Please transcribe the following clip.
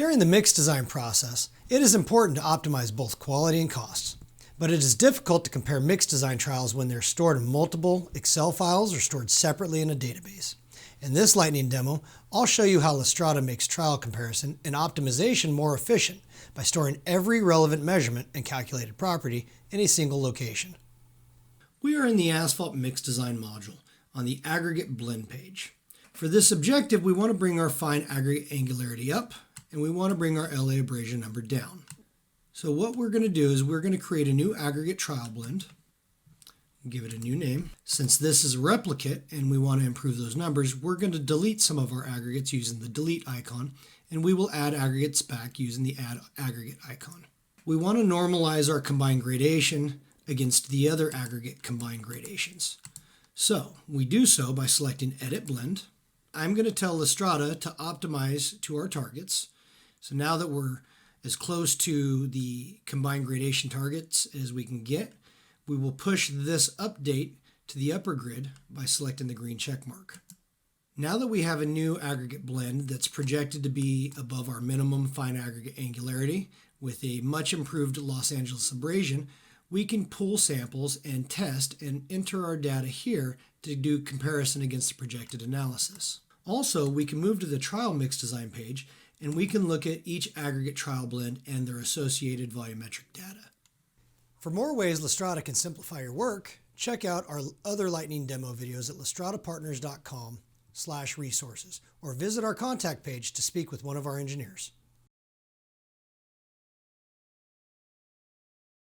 During the mix design process, it is important to optimize both quality and costs. But it is difficult to compare mix design trials when they're stored in multiple Excel files or stored separately in a database. In this lightning demo, I'll show you how LASTRADA makes trial comparison and optimization more efficient by storing every relevant measurement and calculated property in a single location. We are in the asphalt mix design module on the aggregate blend page. For this objective, we want to bring our fine aggregate angularity up and we want to bring our LA abrasion number down. So what we're going to do is we're going to create a new aggregate trial blend, give it a new name. Since this is a replicate and we want to improve those numbers, we're going to delete some of our aggregates using the delete icon, and we will add aggregates back using the add aggregate icon. We want to normalize our combined gradation against the other aggregate combined gradations. So we do so by selecting Edit Blend. I'm going to tell LASTRADA to optimize to our targets. So now that we're as close to the combined gradation targets as we can get, we will push this update to the upper grid by selecting the green check mark. Now that we have a new aggregate blend that's projected to be above our minimum fine aggregate angularity with a much improved Los Angeles abrasion, we can pull samples and test and enter our data here to do comparison against the projected analysis. Also, we can move to the trial mix design page and we can look at each aggregate trial blend and their associated volumetric data. For more ways LASTRADA can simplify your work, check out our other lightning demo videos at lastradapartners.com/resources or visit our contact page to speak with one of our engineers.